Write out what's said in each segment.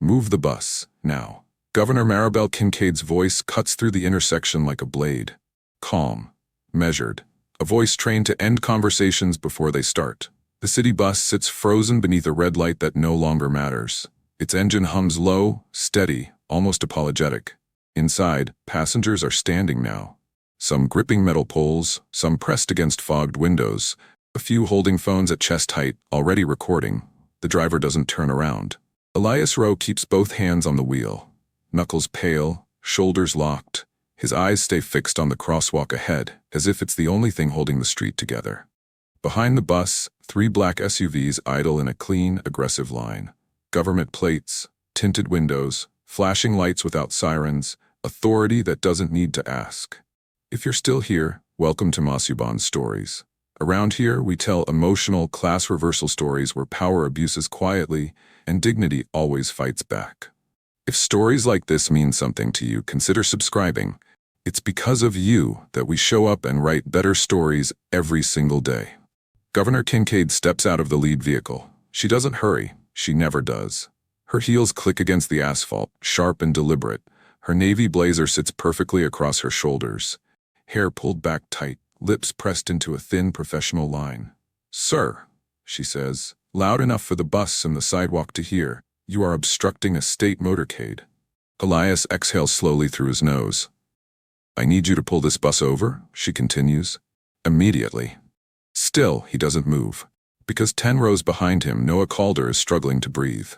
Move the bus, now. Governor Maribel Kincaid's voice cuts through the intersection like a blade. Calm. Measured. A voice trained to end conversations before they start. The city bus sits frozen beneath a red light that no longer matters. Its engine hums low, steady, almost apologetic. Inside, passengers are standing now. Some gripping metal poles, some pressed against fogged windows, a few holding phones at chest height, already recording. The driver doesn't turn around. Elias Rowe keeps both hands on the wheel. Knuckles pale, shoulders locked. His eyes stay fixed on the crosswalk ahead, as if it's the only thing holding the street together. Behind the bus, 3 black SUVs idle in a clean, aggressive line. Government plates, tinted windows, flashing lights without sirens, authority that doesn't need to ask. If you're still here, welcome to Masquebond Stories. Around here, we tell emotional, class reversal stories where power abuses quietly and dignity always fights back. If stories like this mean something to you, consider subscribing. It's because of you that we show up and write better stories every single day. Governor Kincaid steps out of the lead vehicle. She doesn't hurry. She never does. Her heels click against the asphalt, sharp and deliberate. Her navy blazer sits perfectly across her shoulders. Hair pulled back tight, lips pressed into a thin professional line. "Sir," she says, loud enough for the bus and the sidewalk to hear, "you are obstructing a state motorcade." Elias exhales slowly through his nose. "I need you to pull this bus over," she continues. "Immediately." Still, he doesn't move. Because 10 rows behind him, Noah Calder is struggling to breathe.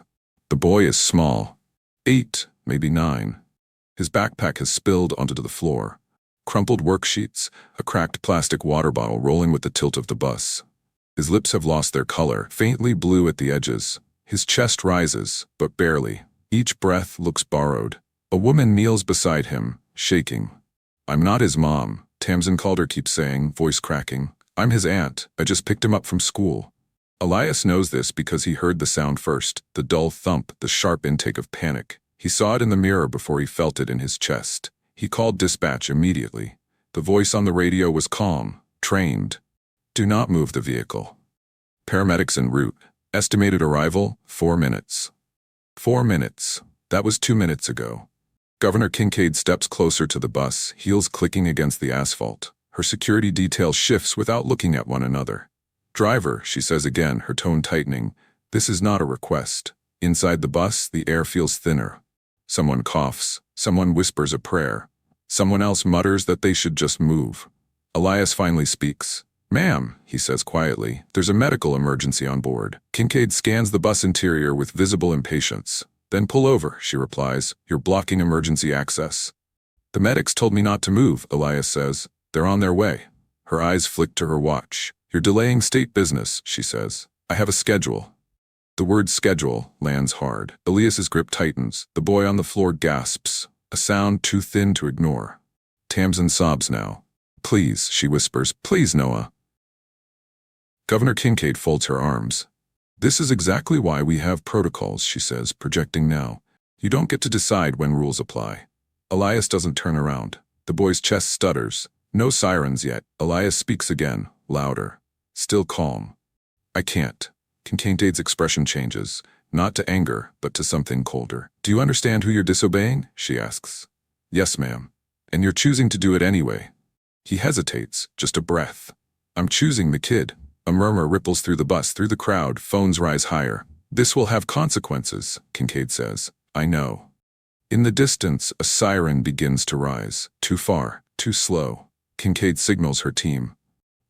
The boy is small. 8, maybe 9. His backpack has spilled onto the floor. Crumpled worksheets, a cracked plastic water bottle rolling with the tilt of the bus. His lips have lost their color, faintly blue at the edges. His chest rises, but barely. Each breath looks borrowed. A woman kneels beside him, shaking. "I'm not his mom," Tamsin Calder keeps saying, voice cracking. "I'm his aunt. I just picked him up from school." Elias knows this because he heard the sound first, the dull thump, the sharp intake of panic. He saw it in the mirror before he felt it in his chest. He called dispatch immediately. The voice on the radio was calm, trained. "Do not move the vehicle. Paramedics en route. Estimated arrival, 4 minutes." 4 minutes. That was 2 minutes ago. Governor Kincaid steps closer to the bus, heels clicking against the asphalt. Her security detail shifts without looking at one another. "Driver," she says again, her tone tightening, "this is not a request." Inside the bus, the air feels thinner. Someone coughs. Someone whispers a prayer. Someone else mutters that they should just move. Elias finally speaks. "Ma'am," he says quietly, "there's a medical emergency on board." Kincaid scans the bus interior with visible impatience. "Then pull over," she replies. "You're blocking emergency access." "The medics told me not to move," Elias says. "They're on their way." Her eyes flick to her watch. "You're delaying state business," she says. "I have a schedule." The word schedule lands hard. Elias's grip tightens. The boy on the floor gasps, a sound too thin to ignore. Tamsin sobs now. "Please," she whispers, "please, Noah." Governor Kincaid folds her arms. "This is exactly why we have protocols," she says, projecting now. "You don't get to decide when rules apply." Elias doesn't turn around. The boy's chest stutters. No sirens yet. Elias speaks again, louder. Still calm. "I can't." Kincaid's expression changes, not to anger, but to something colder. "Do you understand who you're disobeying?" she asks. "Yes, ma'am." "And you're choosing to do it anyway." He hesitates, just a breath. "I'm choosing the kid." A murmur ripples through the bus, through the crowd, phones rise higher. "This will have consequences," Kincaid says. "I know." In the distance, a siren begins to rise. Too far, too slow. Kincaid signals her team.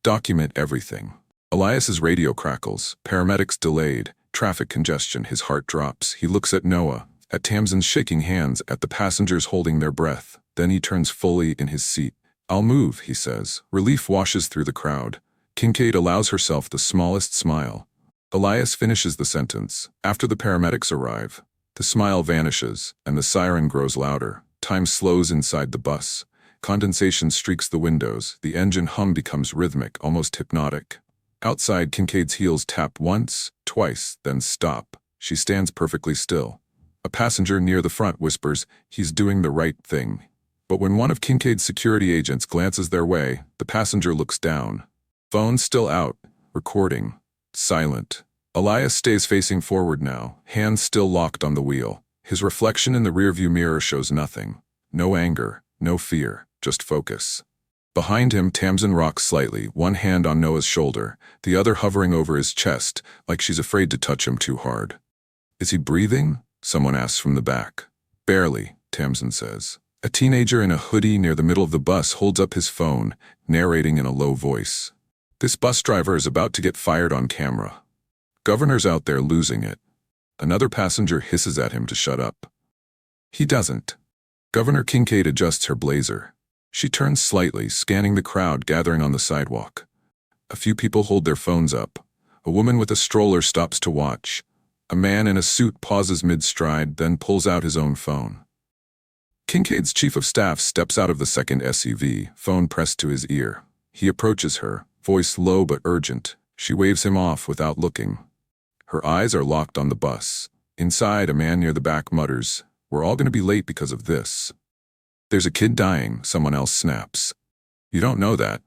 "Document everything." Elias's radio crackles. Paramedics delayed. Traffic congestion. His heart drops. He looks at Noah, at Tamsin's shaking hands, at the passengers holding their breath. Then he turns fully in his seat. "I'll move," he says. Relief washes through the crowd. Kincaid allows herself the smallest smile. Elias finishes the sentence. After the paramedics arrive, the smile vanishes, and the siren grows louder. Time slows inside the bus. Condensation streaks the windows. The engine hum becomes rhythmic, almost hypnotic. Outside, Kincaid's heels tap once, twice, then stop. She stands perfectly still. A passenger near the front whispers, "He's doing the right thing." But when one of Kincaid's security agents glances their way, the passenger looks down. Phone still out, recording. Silent. Elias stays facing forward now, hands still locked on the wheel. His reflection in the rearview mirror shows nothing. No anger, no fear, just focus. Behind him, Tamsin rocks slightly, one hand on Noah's shoulder, the other hovering over his chest, like she's afraid to touch him too hard. Is he breathing? Someone asks from the back. Barely, Tamsin says. A teenager in a hoodie near the middle of the bus holds up his phone, narrating in a low voice. This bus driver is about to get fired on camera. Governor's out there losing it. Another passenger hisses at him to shut up. He doesn't. Governor Kincaid adjusts her blazer. She turns slightly, scanning the crowd gathering on the sidewalk. A few people hold their phones up. A woman with a stroller stops to watch. A man in a suit pauses mid-stride, then pulls out his own phone. Kincaid's chief of staff steps out of the second SUV, phone pressed to his ear. He approaches her, voice low but urgent. She waves him off without looking. Her eyes are locked on the bus. Inside, a man near the back mutters, "We're all going to be late because of this." "There's a kid dying," someone else snaps. "You don't know that."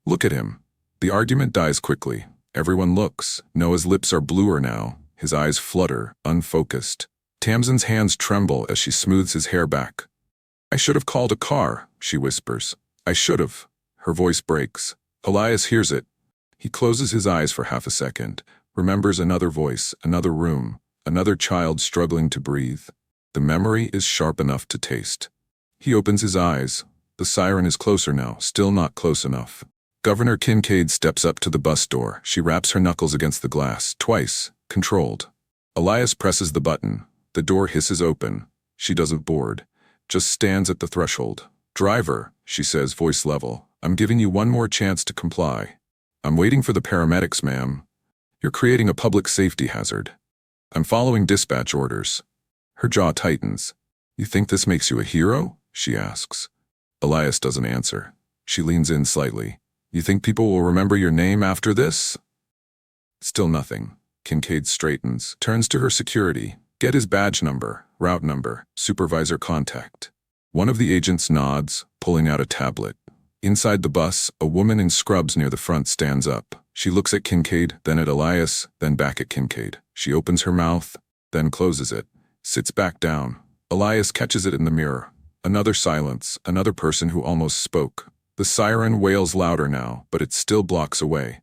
"Look at him." The argument dies quickly. Everyone looks. Noah's lips are bluer now. His eyes flutter, unfocused. Tamsin's hands tremble as she smooths his hair back. "I should have called a car," she whispers. "I should have." Her voice breaks. Elias hears it. He closes his eyes for half a second, remembers another voice, another room, another child struggling to breathe. The memory is sharp enough to taste. He opens his eyes. The siren is closer now, still not close enough. Governor Kincaid steps up to the bus door. She raps her knuckles against the glass, twice, controlled. Elias presses the button. The door hisses open. She doesn't board, just stands at the threshold. "Driver," she says, voice level, "I'm giving you one more chance to comply." "I'm waiting for the paramedics, ma'am." "You're creating a public safety hazard." "I'm following dispatch orders." Her jaw tightens. "You think this makes you a hero?" she asks. Elias doesn't answer. She leans in slightly. "You think people will remember your name after this?" Still nothing. Kincaid straightens, turns to her security. "Get his badge number, route number, supervisor contact." One of the agents nods, pulling out a tablet. Inside the bus, a woman in scrubs near the front stands up. She looks at Kincaid, then at Elias, then back at Kincaid. She opens her mouth, then closes it, sits back down. Elias catches it in the mirror. Another silence, another person who almost spoke. The siren wails louder now, but it still blocks away.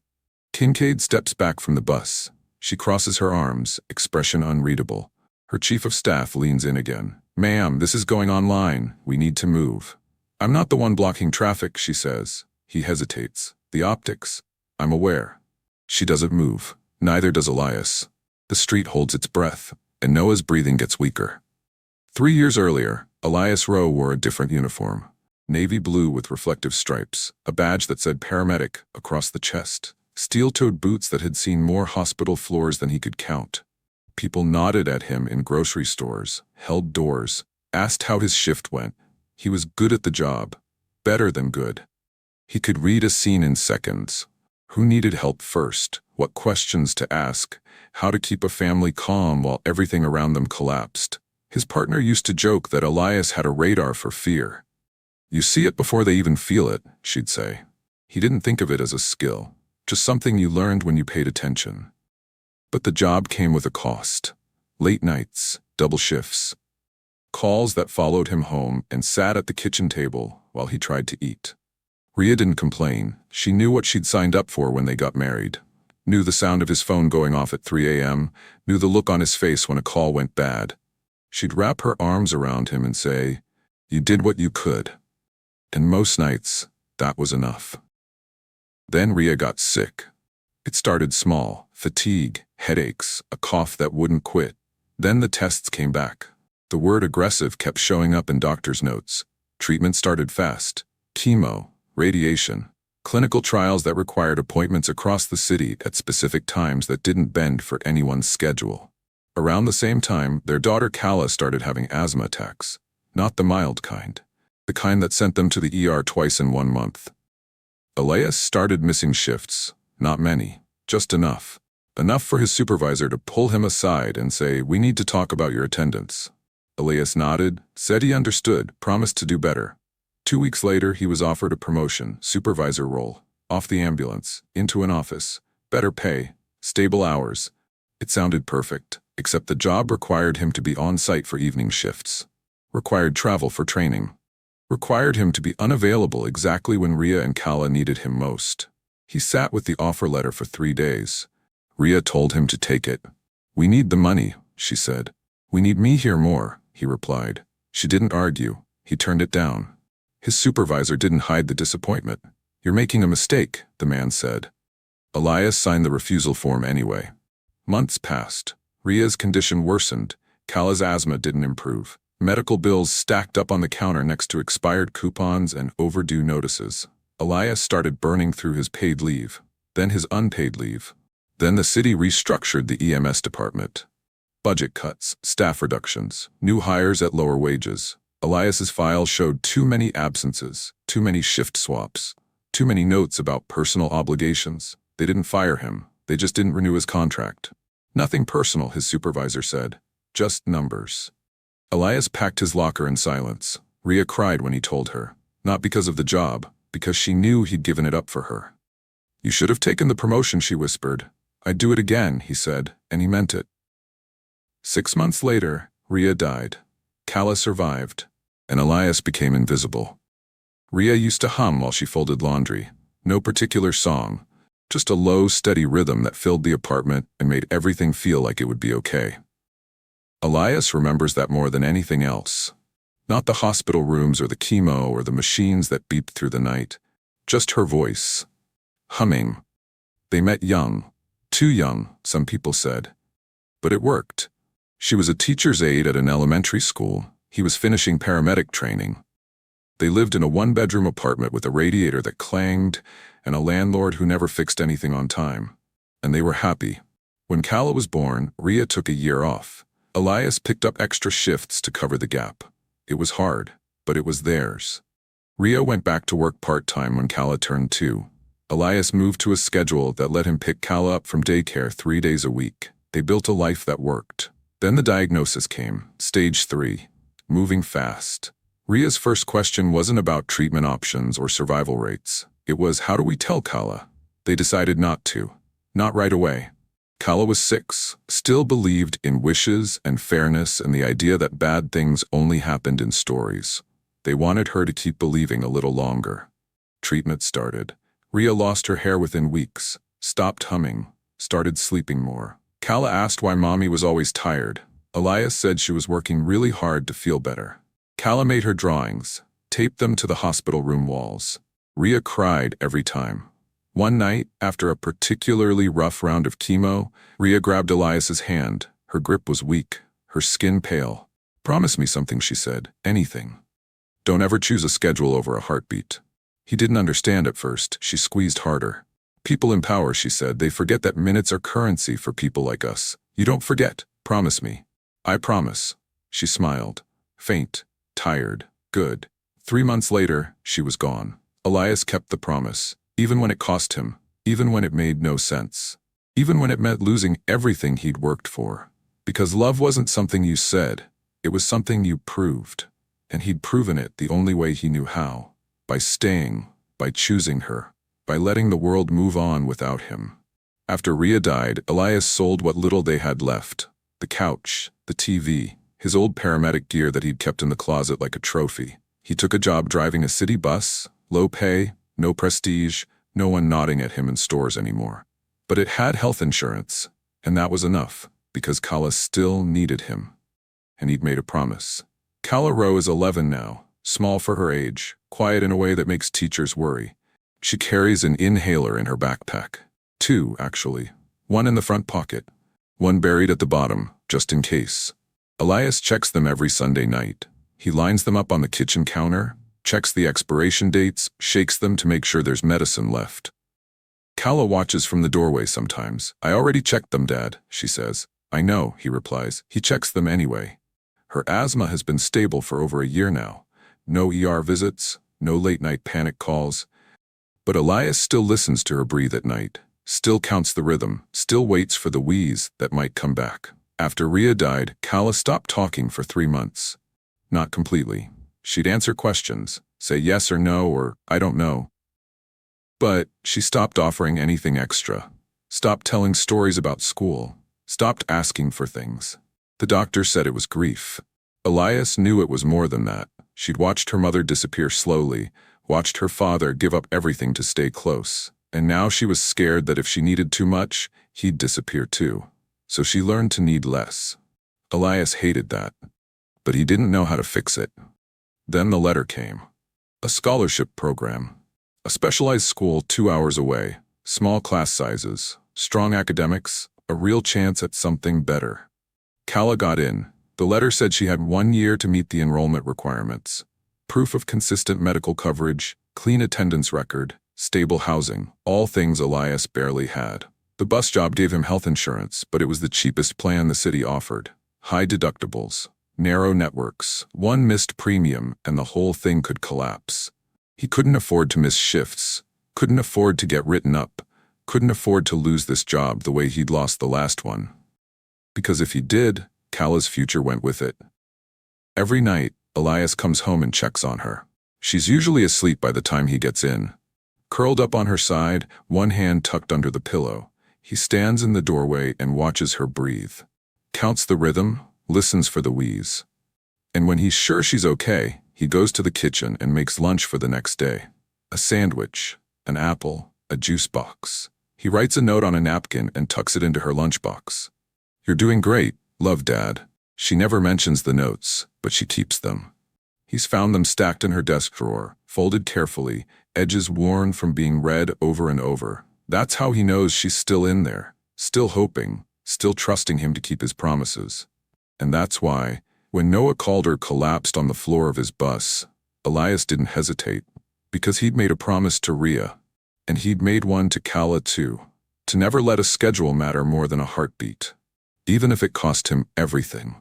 Kincaid steps back from the bus. She crosses her arms, expression unreadable. Her chief of staff leans in again. "Ma'am, this is going online. We need to move." "I'm not the one blocking traffic," she says. He hesitates. "The optics." "I'm aware." She doesn't move. Neither does Elias. The street holds its breath, and Noah's breathing gets weaker. 3 years earlier, Elias Rowe wore a different uniform. Navy blue with reflective stripes, a badge that said paramedic across the chest, steel-toed boots that had seen more hospital floors than he could count. People nodded at him in grocery stores, held doors, asked how his shift went. He was good at the job, better than good. He could read a scene in seconds. Who needed help first, what questions to ask, how to keep a family calm while everything around them collapsed. His partner used to joke that Elias had a radar for fear. "You see it before they even feel it," she'd say. He didn't think of it as a skill, just something you learned when you paid attention. But the job came with a cost. Late nights, double shifts. Calls that followed him home and sat at the kitchen table while he tried to eat. Rhea didn't complain. She knew what she'd signed up for when they got married. Knew the sound of his phone going off at 3 a.m., knew the look on his face when a call went bad. She'd wrap her arms around him and say, "You did what you could." And most nights, that was enough. Then Rhea got sick. It started small, fatigue, headaches, a cough that wouldn't quit. Then the tests came back. The word aggressive kept showing up in doctor's notes. Treatment started fast. Chemo, radiation, clinical trials that required appointments across the city at specific times that didn't bend for anyone's schedule. Around the same time, their daughter Calla started having asthma attacks. Not the mild kind. The kind that sent them to the ER twice in 1 month. Elias started missing shifts. Not many. Just enough. Enough for his supervisor to pull him aside and say, "We need to talk about your attendance." Elias nodded, said he understood, promised to do better. 2 weeks later, he was offered a promotion, supervisor role, off the ambulance, into an office, better pay, stable hours. It sounded perfect. except the job required him to be on site for evening shifts, required travel for training, required him to be unavailable exactly when Ria and Kala needed him most. He sat with the offer letter for 3 days. Ria told him to take it. "We need the money," she said. "We need me here more," he replied. She didn't argue. He turned it down. His supervisor didn't hide the disappointment. "You're making a mistake," the man said. Elias signed the refusal form anyway. Months passed. Ria's condition worsened. Kala's asthma didn't improve. Medical bills stacked up on the counter next to expired coupons and overdue notices. Elias started burning through his paid leave, then his unpaid leave. Then the city restructured the EMS department. Budget cuts, staff reductions, new hires at lower wages. Elias's file showed too many absences, too many shift swaps, too many notes about personal obligations. They didn't fire him. They just didn't renew his contract. "Nothing personal," his supervisor said. "Just numbers." Elias packed his locker in silence. Ria cried when he told her. Not because of the job, because she knew he'd given it up for her. "You should have taken the promotion," she whispered. "I'd do it again," he said, and he meant it. 6 months later, Ria died. Kala survived, and Elias became invisible. Ria used to hum while she folded laundry. No particular song, just a low, steady rhythm that filled the apartment and made everything feel like it would be okay. Elias remembers that more than anything else. Not the hospital rooms or the chemo or the machines that beeped through the night. Just her voice. Humming. They met young. Too young, some people said. But it worked. She was a teacher's aide at an elementary school. He was finishing paramedic training. They lived in a 1-bedroom apartment with a radiator that clanged and a landlord who never fixed anything on time. And they were happy. When Kala was born, Ria took a year off. Elias picked up extra shifts to cover the gap. It was hard, but it was theirs. Ria went back to work part-time when Kala turned 2. Elias moved to a schedule that let him pick Kala up from daycare 3 days a week. They built a life that worked. Then the diagnosis came, stage 3, moving fast. Ria's first question wasn't about treatment options or survival rates. It was, how do we tell Kala? They decided not to. Not right away. Kala was 6, still believed in wishes and fairness and the idea that bad things only happened in stories. They wanted her to keep believing a little longer. Treatment started. Ria lost her hair within weeks, stopped humming, started sleeping more. Kala asked why mommy was always tired. Elias said she was working really hard to feel better. Kala made her drawings, taped them to the hospital room walls. Ria cried every time. One night, after a particularly rough round of chemo, Ria grabbed Elias's hand. Her grip was weak, her skin pale. "Promise me something," she said. "Anything. Don't ever choose a schedule over a heartbeat." He didn't understand at first. She squeezed harder. "People in power," she said, "they forget that minutes are currency for people like us. You don't forget. Promise me." "I promise." She smiled. Faint, tired, good. 3 months later, she was gone. Elias kept the promise, even when it cost him, even when it made no sense, even when it meant losing everything he'd worked for. Because love wasn't something you said, it was something you proved. And he'd proven it the only way he knew how. By staying, by choosing her, by letting the world move on without him. After Ria died, Elias sold what little they had left. The couch, the TV, his old paramedic gear that he'd kept in the closet like a trophy. He took a job driving a city bus, low pay, no prestige, no one nodding at him in stores anymore. But it had health insurance, and that was enough, because Kala still needed him. And he'd made a promise. Kala Rowe is 11 now, small for her age, quiet in a way that makes teachers worry. She carries an inhaler in her backpack. 2, actually. 1 in the front pocket. 1 buried at the bottom, just in case. Elias checks them every Sunday night. He lines them up on the kitchen counter, checks the expiration dates, shakes them to make sure there's medicine left. Kala watches from the doorway sometimes. "I already checked them, Dad," she says. "I know," he replies. He checks them anyway. Her asthma has been stable for over a year now. No ER visits, no late-night panic calls. But Elias still listens to her breathe at night, still counts the rhythm, still waits for the wheeze that might come back. After Ria died, Kala stopped talking for 3 months. Not completely. She'd answer questions, say yes or no or I don't know. But she stopped offering anything extra, stopped telling stories about school, stopped asking for things. The doctor said it was grief. Elias knew it was more than that. She'd watched her mother disappear slowly, watched her father give up everything to stay close, and now she was scared that if she needed too much, he'd disappear too. So she learned to need less. Elias hated that, but he didn't know how to fix it. Then the letter came. A scholarship program. A specialized school 2 hours away, small class sizes, strong academics, a real chance at something better. Calla got in. The letter said she had 1 year to meet the enrollment requirements. Proof of consistent medical coverage, clean attendance record, stable housing, all things Elias barely had. The bus job gave him health insurance, but it was the cheapest plan the city offered. High deductibles, narrow networks, one missed premium, and the whole thing could collapse. He couldn't afford to miss shifts, couldn't afford to get written up, couldn't afford to lose this job the way he'd lost the last one. Because if he did, Calla's future went with it. Every night, Elias comes home and checks on her. She's usually asleep by the time he gets in. Curled up on her side, one hand tucked under the pillow, he stands in the doorway and watches her breathe. Counts the rhythm, listens for the wheeze. And when he's sure she's okay, he goes to the kitchen and makes lunch for the next day. A sandwich, an apple, a juice box. He writes a note on a napkin and tucks it into her lunchbox. "You're doing great, love, Dad." She never mentions the notes, but she keeps them. He's found them stacked in her desk drawer, folded carefully, edges worn from being read over and over. That's how he knows she's still in there, still hoping, still trusting him to keep his promises. And that's why, when Noah Calder collapsed on the floor of his bus, Elias didn't hesitate, because he'd made a promise to Rhea, and he'd made one to Calla too, to never let a schedule matter more than a heartbeat, even if it cost him everything.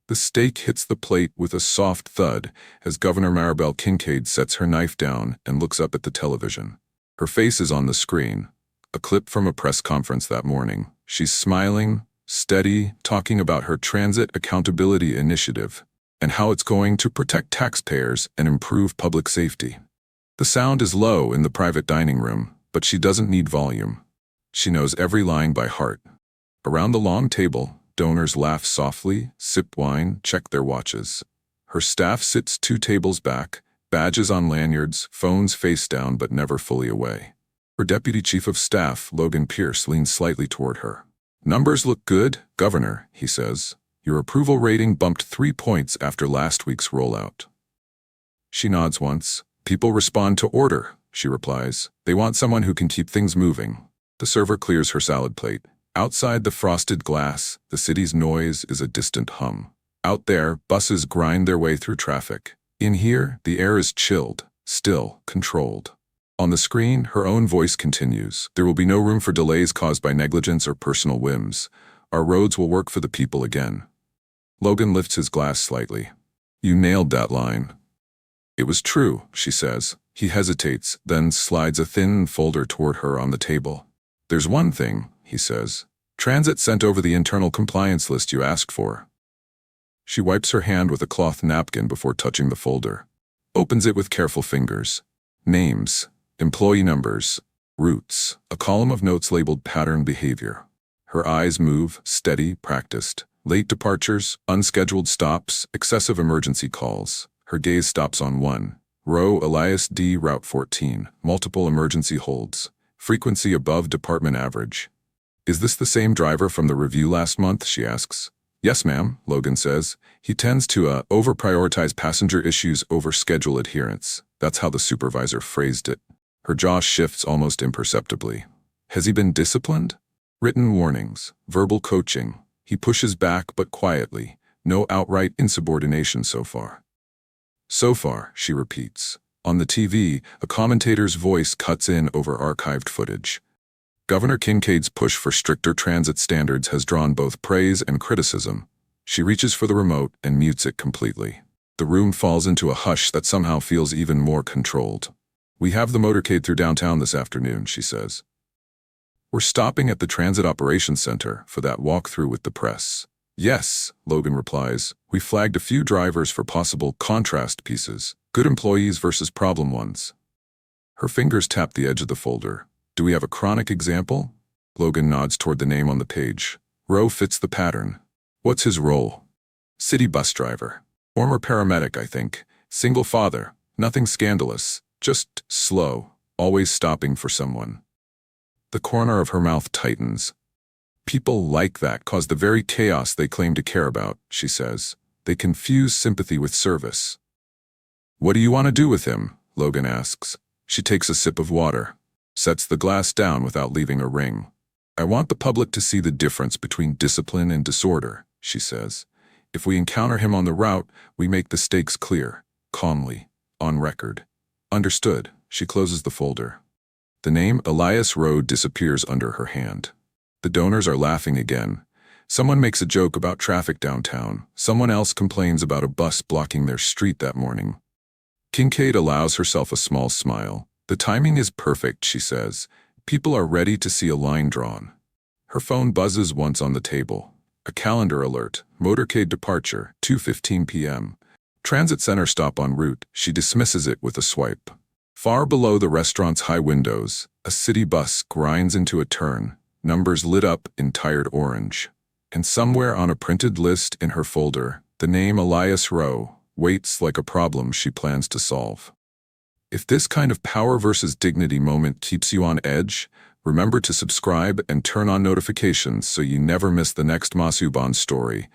The steak hits the plate with a soft thud as Governor Maribel Kincaid sets her knife down and looks up at the television. Her face is on the screen, a clip from a press conference that morning. She's smiling, steady, talking about her Transit Accountability Initiative and how it's going to protect taxpayers and improve public safety. The sound is low in the private dining room, but she doesn't need volume. She knows every line by heart. Around the long table, donors laugh softly, sip wine, check their watches. Her staff sits 2 tables back, badges on lanyards, phones face down but never fully away. Her deputy chief of staff, Logan Pierce, leans slightly toward her. "Numbers look good, Governor," he says. "Your approval rating bumped 3 points after last week's rollout." She nods once. "People respond to order," she replies. "They want someone who can keep things moving." The server clears her salad plate. Outside the frosted glass, the city's noise is a distant hum. Out there, buses grind their way through traffic. In here, the air is chilled, still, controlled. On the screen, her own voice continues. "There will be no room for delays caused by negligence or personal whims. Our roads will work for the people again." Logan lifts his glass slightly. "You nailed that line." "It was true," she says. He hesitates, then slides a thin folder toward her on the table. "There's one thing," he says. "Transit sent over the internal compliance list you asked for." She wipes her hand with a cloth napkin before touching the folder. Opens it with careful fingers. Names, employee numbers, routes, a column of notes labeled pattern behavior. Her eyes move, steady, practiced. Late departures, unscheduled stops, excessive emergency calls. Her gaze stops on one. Row Elias D. Route 14, multiple emergency holds. Frequency above department average. "Is this the same driver from the review last month?" she asks. "Yes, ma'am," Logan says. He tends to over-prioritize passenger issues over schedule adherence. That's how the supervisor phrased it. Her jaw shifts almost imperceptibly. Has he been disciplined? Written warnings, verbal coaching. He pushes back but quietly. No outright insubordination so far. "So far," she repeats. On the TV, a commentator's voice cuts in over archived footage. Governor Kincaid's push for stricter transit standards has drawn both praise and criticism. She reaches for the remote and mutes it completely. The room falls into a hush that somehow feels even more controlled. "We have the motorcade through downtown this afternoon," she says. "We're stopping at the Transit Operations Center for that walkthrough with the press." "Yes," Logan replies. "We flagged a few drivers for possible contrast pieces. Good employees versus problem ones." Her fingers tap the edge of the folder. "Do we have a chronic example?" Logan nods toward the name on the page. Rowe fits the pattern. What's his role? City bus driver. Former paramedic, I think. Single father. Nothing scandalous. Just slow. Always stopping for someone. The corner of her mouth tightens. People like that cause the very chaos they claim to care about, she says. They confuse sympathy with service. What do you want to do with him? Logan asks. She takes a sip of water. Sets the glass down without leaving a ring. I want the public to see the difference between discipline and disorder, she says. If we encounter him on the route, we make the stakes clear, calmly, on record. Understood. She closes the folder. The name Elias Rowe disappears under her hand. The donors are laughing again. Someone makes a joke about traffic downtown. Someone else complains about a bus blocking their street that morning. Kincaid allows herself a small smile. The timing is perfect, she says. People are ready to see a line drawn. Her phone buzzes once on the table. A calendar alert. Motorcade departure, 2:15 p.m. Transit center stop en route. She dismisses it with a swipe. Far below the restaurant's high windows, a city bus grinds into a turn, numbers lit up in tired orange. And somewhere on a printed list in her folder, the name Elias Rowe waits like a problem she plans to solve. If this kind of power versus dignity moment keeps you on edge, remember to subscribe and turn on notifications so you never miss the next Masquebond story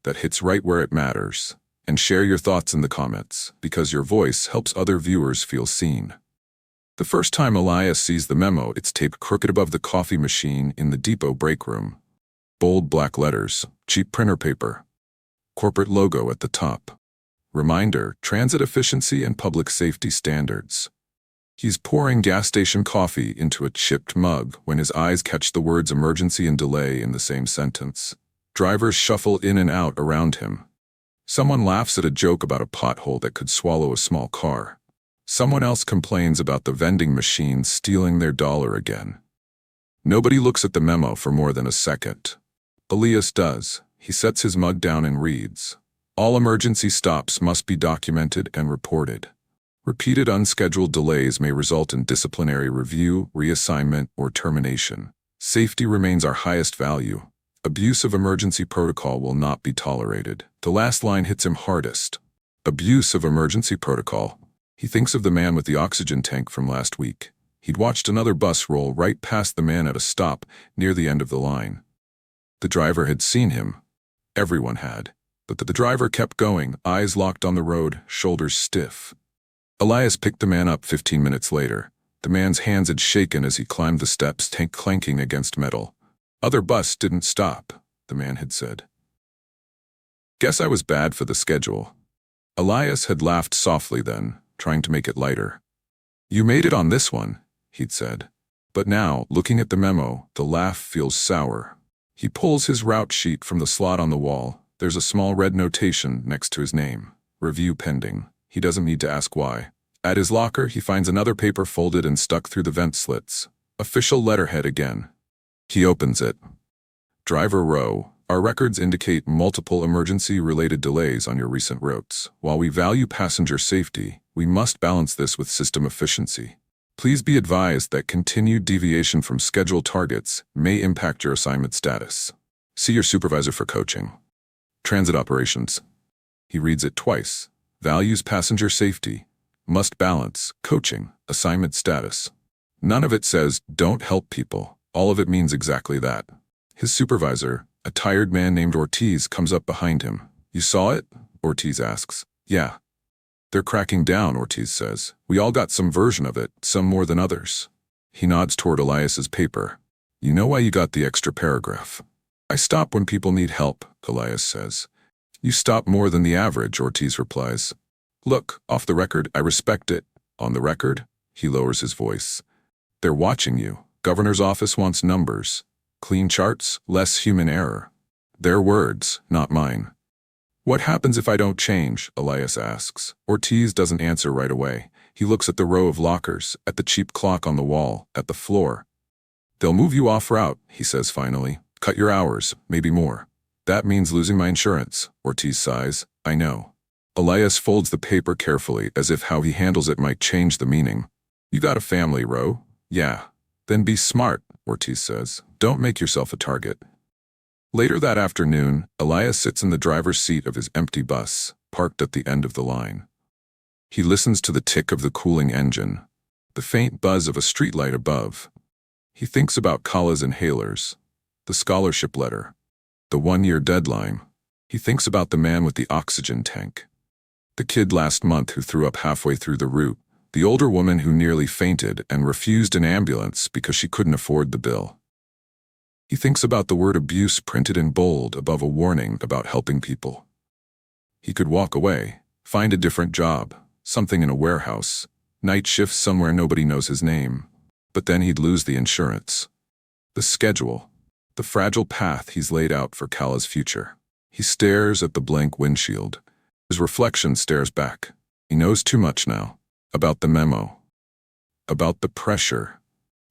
that hits right where it matters. And share your thoughts in the comments, because your voice helps other viewers feel seen. The first time Elias sees the memo, it's taped crooked above the coffee machine in the depot break room. Bold black letters, cheap printer paper. Corporate logo at the top. Reminder, transit efficiency and public safety standards. He's pouring gas station coffee into a chipped mug when his eyes catch the words emergency and delay in the same sentence. Drivers shuffle in and out around him. Someone laughs at a joke about a pothole that could swallow a small car. Someone else complains about the vending machine stealing their dollar again. Nobody looks at the memo for more than a second. Elias does. He sets his mug down and reads. All emergency stops must be documented and reported. Repeated unscheduled delays may result in disciplinary review, reassignment, or termination. Safety remains our highest value. Abuse of emergency protocol will not be tolerated. The last line hits him hardest. Abuse of emergency protocol. He thinks of the man with the oxygen tank from last week. He'd watched another bus roll right past the man at a stop near the end of the line. The driver had seen him. Everyone had. But the driver kept going, eyes locked on the road, shoulders stiff. Elias picked the man up 15 minutes later. The man's hands had shaken as he climbed the steps, tank clanking against metal. Other bus didn't stop, the man had said. Guess I was bad for the schedule. Elias had laughed softly then, trying to make it lighter. You made it on this one, he'd said. But now, looking at the memo, the laugh feels sour. He pulls his route sheet from the slot on the wall. There's a small red notation next to his name. Review pending. He doesn't need to ask why. At his locker, he finds another paper folded and stuck through the vent slits. Official letterhead again. He opens it. Driver Rowe, our records indicate multiple emergency-related delays on your recent routes. While we value passenger safety, we must balance this with system efficiency. Please be advised that continued deviation from scheduled targets may impact your assignment status. See your supervisor for coaching. Transit operations. He reads it twice. Values passenger safety. Must balance, coaching, assignment status. None of it says, don't help people. All of it means exactly that. His supervisor, a tired man named Ortiz, comes up behind him. You saw it? Ortiz asks. Yeah. They're cracking down, Ortiz says. We all got some version of it, some more than others. He nods toward Elias's paper. You know why you got the extra paragraph? I stop when people need help, Elias says. You stop more than the average, Ortiz replies. Look, off the record, I respect it. On the record? He lowers his voice. They're watching you. Governor's office wants numbers. Clean charts, less human error. Their words, not mine. What happens if I don't change? Elias asks. Ortiz doesn't answer right away. He looks at the row of lockers, at the cheap clock on the wall, at the floor. They'll move you off route, he says finally. Cut your hours, maybe more. That means losing my insurance, Ortiz sighs. I know. Elias folds the paper carefully, as if how he handles it might change the meaning. You got a family, Rowe? Yeah. Then be smart, Ortiz says. Don't make yourself a target. Later that afternoon, Elias sits in the driver's seat of his empty bus, parked at the end of the line. He listens to the tick of the cooling engine, the faint buzz of a streetlight above. He thinks about Kala's inhalers, the scholarship letter, the one-year deadline. He thinks about the man with the oxygen tank, the kid last month who threw up halfway through the route, the older woman who nearly fainted and refused an ambulance because she couldn't afford the bill. He thinks about the word abuse printed in bold above a warning about helping people. He could walk away, find a different job, something in a warehouse, night shifts somewhere nobody knows his name. But then he'd lose the insurance, the schedule, the fragile path he's laid out for Kala's future. He stares at the blank windshield. His reflection stares back. He knows too much now. About the memo. About the pressure.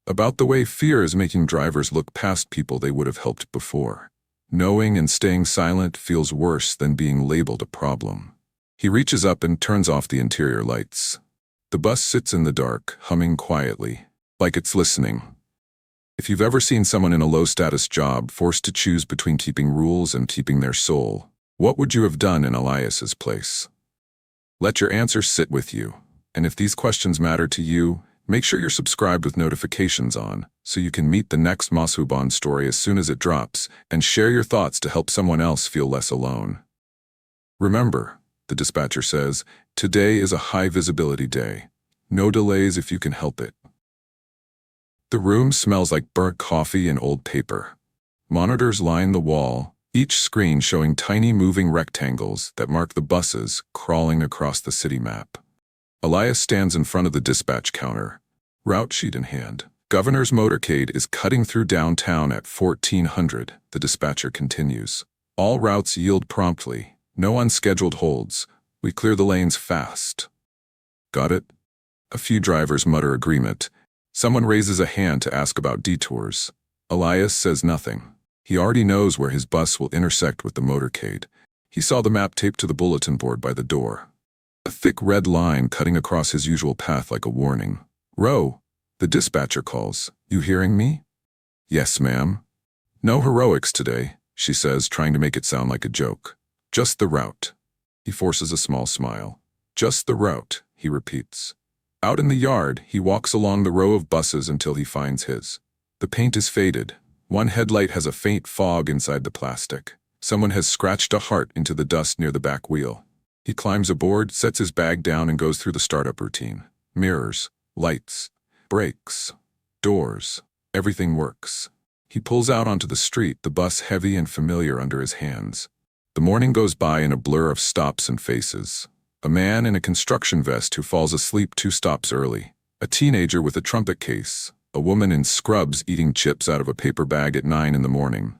About the way fear is making drivers look past people they would have helped before. Knowing and staying silent feels worse than being labeled a problem. He reaches up and turns off the interior lights. The bus sits in the dark, humming quietly, like it's listening. If you've ever seen someone in a low-status job forced to choose between keeping rules and keeping their soul, what would you have done in Elias's place? Let your answer sit with you. And if these questions matter to you, make sure you're subscribed with notifications on so you can meet the next Masquebond story as soon as it drops and share your thoughts to help someone else feel less alone. Remember, the dispatcher says, today is a high-visibility day. No delays if you can help it. The room smells like burnt coffee and old paper. Monitors line the wall, each screen showing tiny moving rectangles that mark the buses crawling across the city map. Elias stands in front of the dispatch counter, route sheet in hand. Governor's Motorcade is cutting through downtown at 1400, the dispatcher continues. All routes yield promptly, no unscheduled holds. We clear the lanes fast. Got it? A few drivers mutter agreement. Someone raises a hand to ask about detours. Elias says nothing. He already knows where his bus will intersect with the motorcade. He saw the map taped to the bulletin board by the door. A thick red line cutting across his usual path like a warning. Row, the dispatcher calls. You hearing me? Yes, ma'am. No heroics today, she says, trying to make it sound like a joke. Just the route. He forces a small smile. Just the route, he repeats. Out in the yard, he walks along the row of buses until he finds his. The paint is faded. One headlight has a faint fog inside the plastic. Someone has scratched a heart into the dust near the back wheel. He climbs aboard, sets his bag down, and goes through the startup routine. Mirrors, lights, brakes, doors. Everything works. He pulls out onto the street, the bus heavy and familiar under his hands. The morning goes by in a blur of stops and faces. A man in a construction vest who falls asleep 2 stops early. A teenager with a trumpet case. A woman in scrubs eating chips out of a paper bag at 9 in the morning.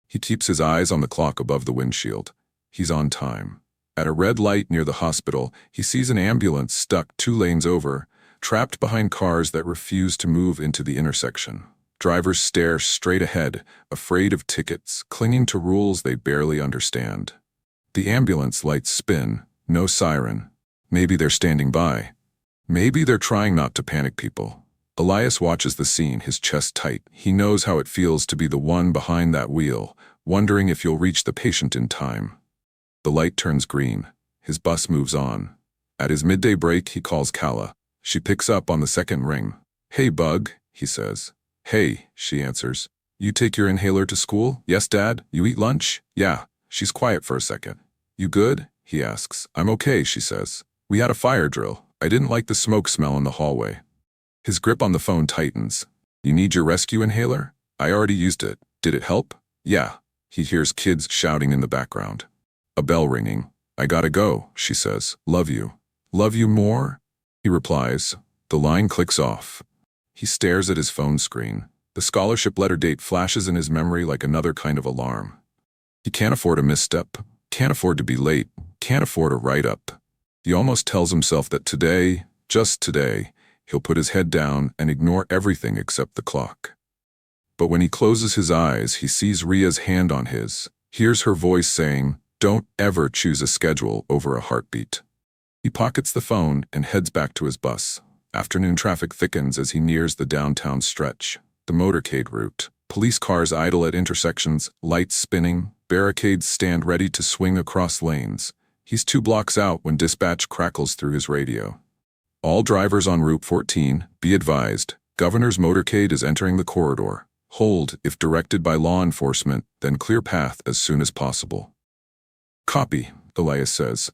He keeps his eyes on the clock above the windshield. He's on time. At a red light near the hospital, he sees an ambulance stuck 2 lanes over, trapped behind cars that refuse to move into the intersection. Drivers stare straight ahead, afraid of tickets, clinging to rules they barely understand. The ambulance lights spin, no siren. Maybe they're standing by. Maybe they're trying not to panic people. Elias watches the scene, his chest tight. He knows how it feels to be the one behind that wheel, wondering if you'll reach the patient in time. The light turns green. His bus moves on. At his midday break, he calls Kala. She picks up on the second ring. Hey, Bug, he says. Hey, she answers. You take your inhaler to school? Yes, Dad. You eat lunch? Yeah. She's quiet for a second. You good? He asks. I'm okay, she says. We had a fire drill. I didn't like the smoke smell in the hallway. His grip on the phone tightens. You need your rescue inhaler? I already used it. Did it help? Yeah. He hears kids shouting in the background. A bell ringing. I gotta go, she says. Love you. Love you more? He replies. The line clicks off. He stares at his phone screen. The scholarship letter date flashes in his memory like another kind of alarm. He can't afford a misstep. Can't afford to be late. Can't afford a write-up. He almost tells himself that today, just today, he'll put his head down and ignore everything except the clock. But when he closes his eyes, he sees Ria's hand on his, hears her voice saying, "Don't ever choose a schedule over a heartbeat." He pockets the phone and heads back to his bus. Afternoon traffic thickens as he nears the downtown stretch, the motorcade route. Police cars idle at intersections, lights spinning, barricades stand ready to swing across lanes. He's 2 blocks out when dispatch crackles through his radio. All drivers on Route 14, be advised, Governor's motorcade is entering the corridor. Hold if directed by law enforcement, then clear path as soon as possible. Copy, Elias says.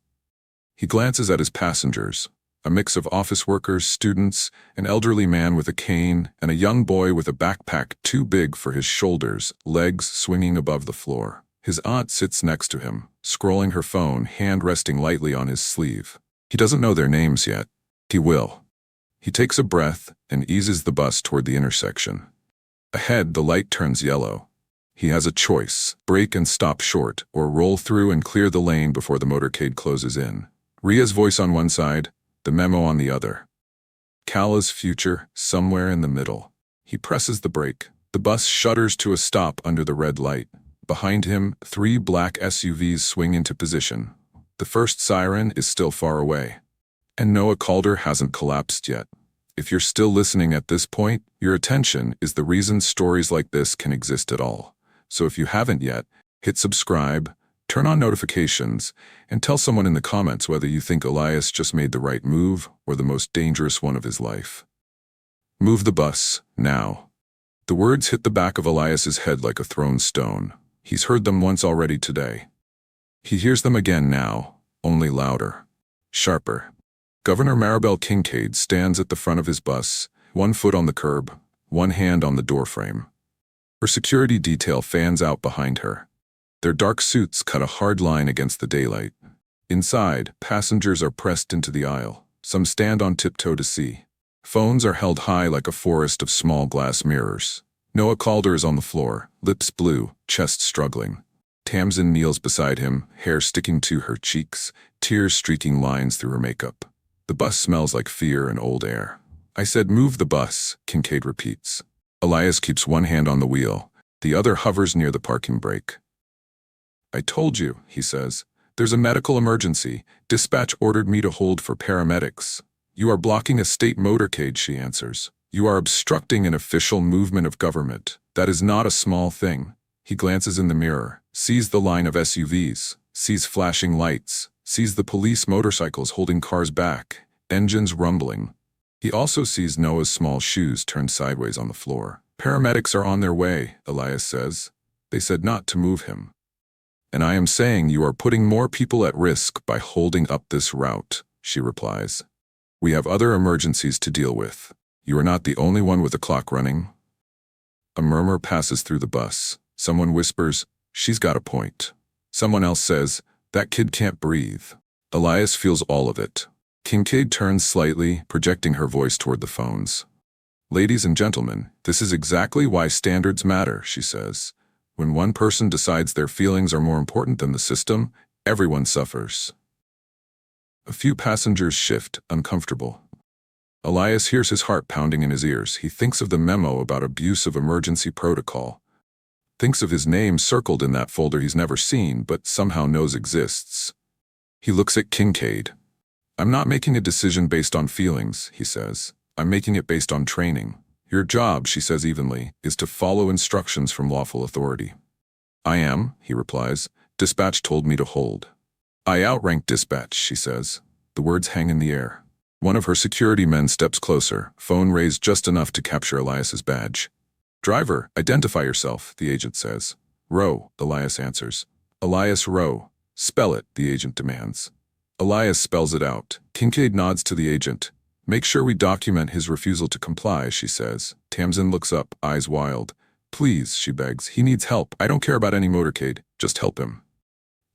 He glances at his passengers, a mix of office workers, students, an elderly man with a cane, and a young boy with a backpack too big for his shoulders, legs swinging above the floor. His aunt sits next to him, scrolling her phone, hand resting lightly on his sleeve. He doesn't know their names yet. He will. He takes a breath and eases the bus toward the intersection. Ahead, the light turns yellow. He has a choice: brake and stop short, or roll through and clear the lane before the motorcade closes in. Ria's voice on one side, the memo on the other. Kala's future, somewhere in the middle. He presses the brake. The bus shudders to a stop under the red light. Behind him, 3 black SUVs swing into position. The first siren is still far away. And Noah Calder hasn't collapsed yet. If you're still listening at this point, your attention is the reason stories like this can exist at all. So if you haven't yet, hit subscribe, turn on notifications, and tell someone in the comments whether you think Elias just made the right move or the most dangerous one of his life. Move the bus, now. The words hit the back of Elias's head like a thrown stone. He's heard them once already today. He hears them again now, only louder, sharper. Governor Maribel Kincaid stands at the front of his bus, 1 foot on the curb, 1 hand on the doorframe. Her security detail fans out behind her. Their dark suits cut a hard line against the daylight. Inside, passengers are pressed into the aisle. Some stand on tiptoe to see. Phones are held high like a forest of small glass mirrors. Noah Calder is on the floor, lips blue, chest struggling. Tamsin kneels beside him, hair sticking to her cheeks, tears streaking lines through her makeup. The bus smells like fear and old air. I said move the bus, Kincaid repeats. Elias keeps 1 hand on the wheel. The other hovers near the parking brake. I told you, he says. There's a medical emergency. Dispatch ordered me to hold for paramedics. You are blocking a state motorcade, she answers. You are obstructing an official movement of government. That is not a small thing. He glances in the mirror, sees the line of SUVs, sees flashing lights, sees the police motorcycles holding cars back, engines rumbling. He also sees Noah's small shoes turned sideways on the floor. Paramedics are on their way, Elias says. They said not to move him. And I am saying you are putting more people at risk by holding up this route, she replies. We have other emergencies to deal with. You are not the only one with the clock running. A murmur passes through the bus. Someone whispers, she's got a point. Someone else says, that kid can't breathe. Elias feels all of it. Kincaid turns slightly, projecting her voice toward the phones. Ladies and gentlemen, this is exactly why standards matter, she says. When one person decides their feelings are more important than the system, everyone suffers. A few passengers shift, uncomfortable. Elias hears his heart pounding in his ears. He thinks of the memo about abuse of emergency protocol. Thinks of his name circled in that folder he's never seen, but somehow knows exists. He looks at Kincaid. I'm not making a decision based on feelings, he says. I'm making it based on training. Your job, she says evenly, is to follow instructions from lawful authority. I am, he replies. Dispatch told me to hold. I outrank dispatch, she says. The words hang in the air. One of her security men steps closer, phone raised just enough to capture Elias's badge. Driver, identify yourself, the agent says. Rowe, Elias answers. Elias Rowe. Spell it, the agent demands. Elias spells it out. Kincaid nods to the agent. Make sure we document his refusal to comply, she says. Tamsin looks up, eyes wild. Please, she begs. He needs help. I don't care about any motorcade. Just help him.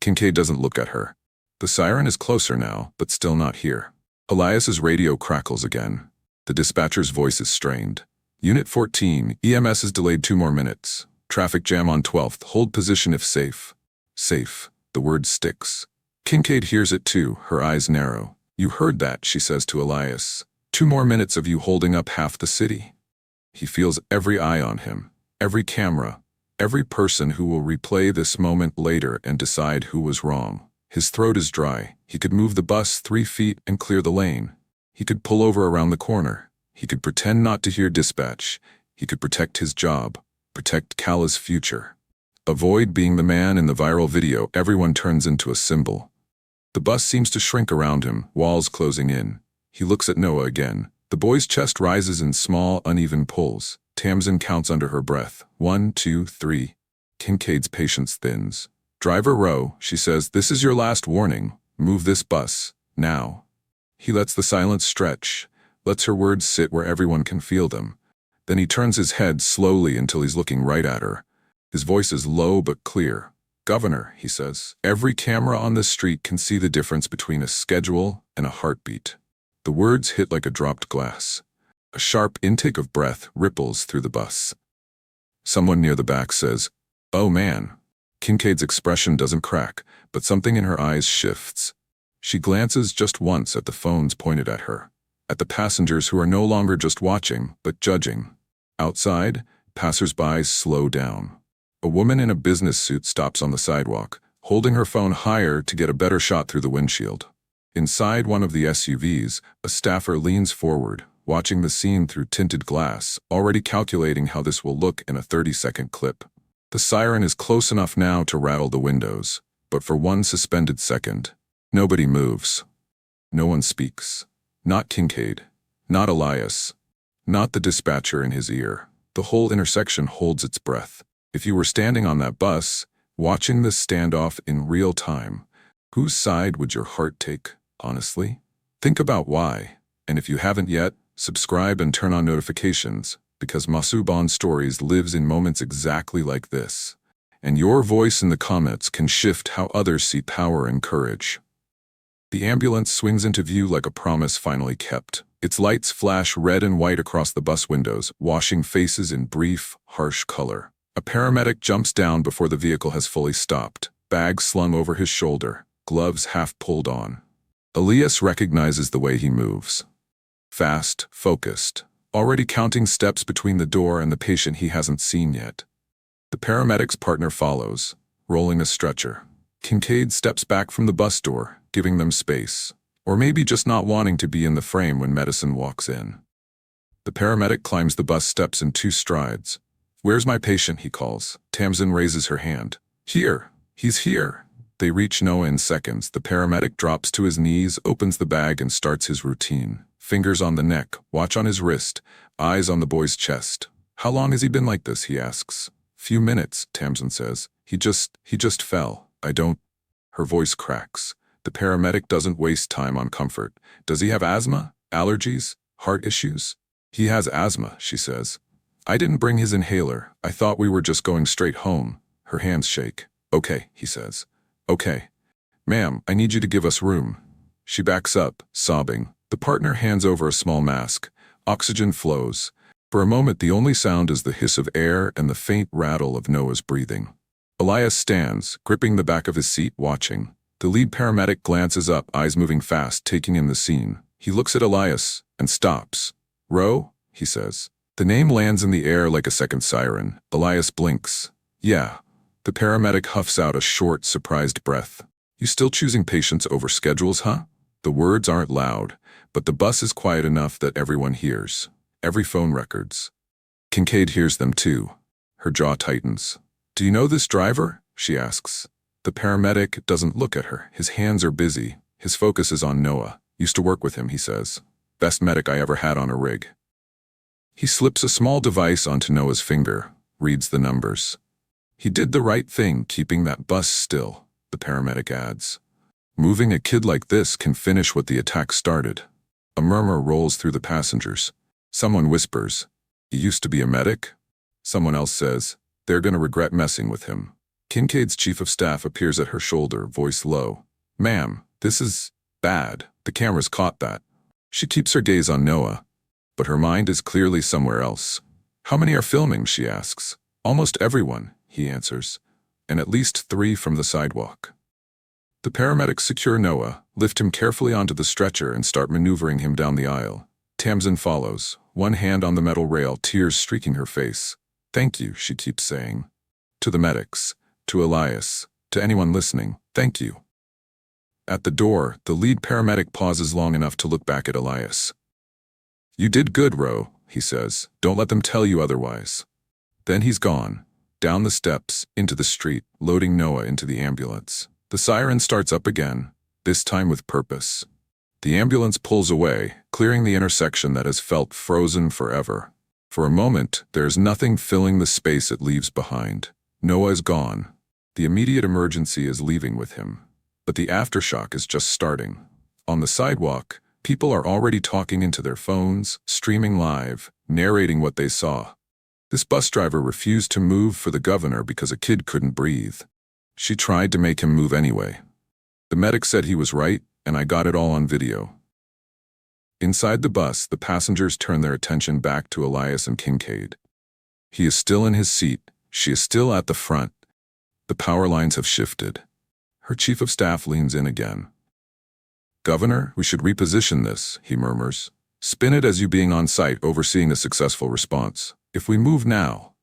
Kincaid doesn't look at her. The siren is closer now, but still not here. Elias's radio crackles again. The dispatcher's voice is strained. Unit 14, EMS is delayed 2 more minutes. Traffic jam on 12th. Hold position if safe. Safe. The word sticks. Kincaid hears it too, her eyes narrow. You heard that, she says to Elias. 2 more minutes of you holding up half the city. He feels every eye on him, every camera, every person who will replay this moment later and decide who was wrong. His throat is dry. He could move the bus 3 feet and clear the lane. He could pull over around the corner. He could pretend not to hear dispatch. He could protect his job, protect Kala's future. Avoid being the man in the viral video everyone turns into a symbol. The bus seems to shrink around him, walls closing in. He looks at Noah again. The boy's chest rises in small, uneven pulls. Tamsin counts under her breath. 1, 2, 3. Kincaid's patience thins. "Driver Rowe," she says, "this is your last warning. Move this bus. Now." He lets the silence stretch, lets her words sit where everyone can feel them. Then he turns his head slowly until he's looking right at her. His voice is low but clear. "Governor," he says, "every camera on this street can see the difference between a schedule and a heartbeat." The words hit like a dropped glass. A sharp intake of breath ripples through the bus. Someone near the back says, "Oh man." Kincaid's expression doesn't crack, but something in her eyes shifts. She glances just once at the phones pointed at her, at the passengers who are no longer just watching, but judging. Outside, passers-by slow down. A woman in a business suit stops on the sidewalk, holding her phone higher to get a better shot through the windshield. Inside one of the SUVs, a staffer leans forward, watching the scene through tinted glass, already calculating how this will look in a 30-second clip. The siren is close enough now to rattle the windows, but for one suspended second, nobody moves. No one speaks. Not Kincaid. Not Elias. Not the dispatcher in his ear. The whole intersection holds its breath. If you were standing on that bus, watching this standoff in real time, whose side would your heart take, honestly? Think about why. And if you haven't yet, subscribe and turn on notifications, because Masquebond Stories lives in moments exactly like this. And your voice in the comments can shift how others see power and courage. The ambulance swings into view like a promise finally kept. Its lights flash red and white across the bus windows, washing faces in brief, harsh color. A paramedic jumps down before the vehicle has fully stopped, bag slung over his shoulder, gloves half pulled on. Elias recognizes the way he moves. Fast, focused, already counting steps between the door and the patient he hasn't seen yet. The paramedic's partner follows, rolling a stretcher. Kincaid steps back from the bus door, giving them space, or maybe just not wanting to be in the frame when medicine walks in. The paramedic climbs the bus steps in 2 strides. "Where's my patient?" he calls. Tamsin raises her hand. "Here. He's here." They reach Noah in seconds. The paramedic drops to his knees, opens the bag, and starts his routine. Fingers on the neck, watch on his wrist, eyes on the boy's chest. "How long has he been like this?" he asks. "Few minutes," Tamsin says. He just fell. I don't." Her voice cracks. The paramedic doesn't waste time on comfort. "Does he have asthma? Allergies? Heart issues?" "He has asthma," she says. "I didn't bring his inhaler. I thought we were just going straight home." Her hands shake. "Okay," he says. "Okay. Ma'am, I need you to give us room." She backs up, sobbing. The partner hands over a small mask. Oxygen flows. For a moment, the only sound is the hiss of air and the faint rattle of Noah's breathing. Elias stands, gripping the back of his seat, watching. The lead paramedic glances up, eyes moving fast, taking in the scene. He looks at Elias and stops. "Rowe?" he says. The name lands in the air like a second siren. Elias blinks. "Yeah." The paramedic huffs out a short, surprised breath. "You still choosing patients over schedules, huh?" The words aren't loud, but the bus is quiet enough that everyone hears. Every phone records. Kincaid hears them too. Her jaw tightens. "Do you know this driver?" she asks. The paramedic doesn't look at her. His hands are busy. His focus is on Noah. "Used to work with him," he says. "Best medic I ever had on a rig." He slips a small device onto Noah's finger, reads the numbers. "He did the right thing keeping that bus still," the paramedic adds. "Moving a kid like this can finish what the attack started." A murmur rolls through the passengers. Someone whispers, "He used to be a medic?" Someone else says, "They're gonna regret messing with him." Kincaid's chief of staff appears at her shoulder, voice low. "Ma'am, this is bad. The cameras caught that." She keeps her gaze on Noah, but her mind is clearly somewhere else. "How many are filming?" she asks. "Almost everyone," he answers, "and at least 3 from the sidewalk." The paramedics secure Noah, lift him carefully onto the stretcher, and start maneuvering him down the aisle. Tamsin follows, one hand on the metal rail, tears streaking her face. "Thank you," she keeps saying. To the medics, to Elias, to anyone listening, thank you. At the door, the lead paramedic pauses long enough to look back at Elias. "You did good, Rowe," he says. "Don't let them tell you otherwise." Then he's gone. Down the steps, into the street, loading Noah into the ambulance. The siren starts up again, this time with purpose. The ambulance pulls away, clearing the intersection that has felt frozen forever. For a moment, there is nothing filling the space it leaves behind. Noah is gone. The immediate emergency is leaving with him. But the aftershock is just starting. On the sidewalk, people are already talking into their phones, streaming live, narrating what they saw. This bus driver refused to move for the governor because a kid couldn't breathe. She tried to make him move anyway. The medic said he was right, and I got it all on video. Inside the bus, the passengers turn their attention back to Elias and Kincaid. He is still in his seat. She is still at the front. The power lines have shifted. Her chief of staff leans in again. "Governor, we should reposition this," he murmurs. "Spin it as you being on site overseeing a successful response. If we move now..."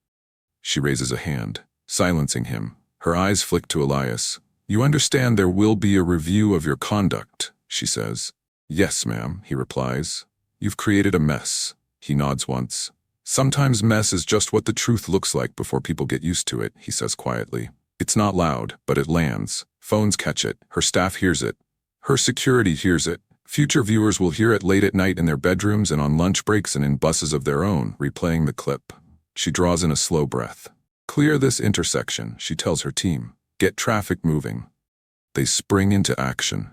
She raises a hand, silencing him. Her eyes flick to Elias. "You understand there will be a review of your conduct," she says. "Yes, ma'am," he replies. "You've created a mess." He nods once. "Sometimes mess is just what the truth looks like before people get used to it," he says quietly. It's not loud, but it lands. Phones catch it. Her staff hears it. Her security hears it. Future viewers will hear it late at night in their bedrooms and on lunch breaks and in buses of their own, replaying the clip. She draws in a slow breath. "Clear this intersection," she tells her team. "Get traffic moving." They spring into action.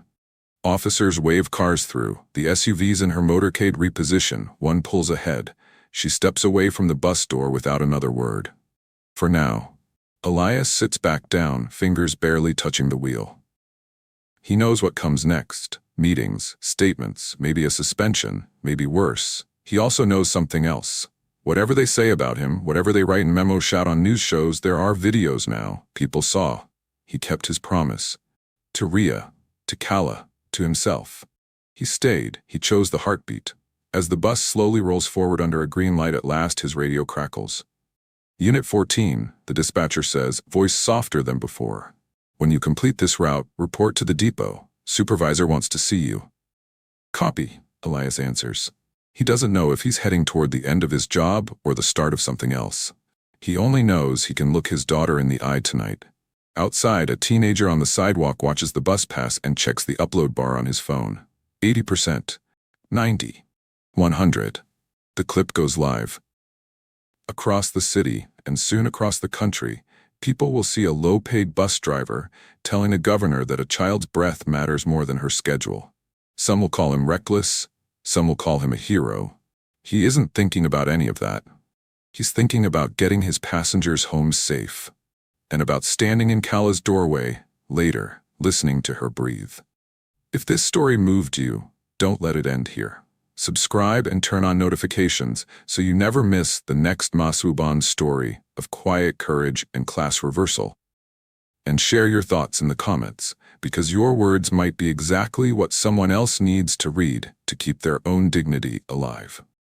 Officers wave cars through. The SUVs in her motorcade reposition. One pulls ahead. She steps away from the bus door without another word. For now, Elias sits back down, fingers barely touching the wheel. He knows what comes next. Meetings, statements, maybe a suspension, maybe worse. He also knows something else. Whatever they say about him, whatever they write in memos, shout on news shows, there are videos now. People saw. He kept his promise. To Rhea, to Kala, to himself. He stayed. He chose the heartbeat. As the bus slowly rolls forward under a green light, at last his radio crackles. "Unit 14, the dispatcher says, voice softer than before. When you complete this route, report to the depot. Supervisor wants to see you." "Copy," Elias answers. He doesn't know if he's heading toward the end of his job or the start of something else. He only knows he can look his daughter in the eye tonight. Outside, a teenager on the sidewalk watches the bus pass and checks the upload bar on his phone. 80%. 90. 100. The clip goes live. Across the city, and soon across the country, people will see a low-paid bus driver telling a governor that a child's breath matters more than her schedule. Some will call him reckless, some will call him a hero. He isn't thinking about any of that. He's thinking about getting his passengers home safe, and about standing in Kala's doorway, later, listening to her breathe. If this story moved you, don't let it end here. Subscribe and turn on notifications so you never miss the next Masquebond story of quiet courage and class reversal. And share your thoughts in the comments, because your words might be exactly what someone else needs to read to keep their own dignity alive.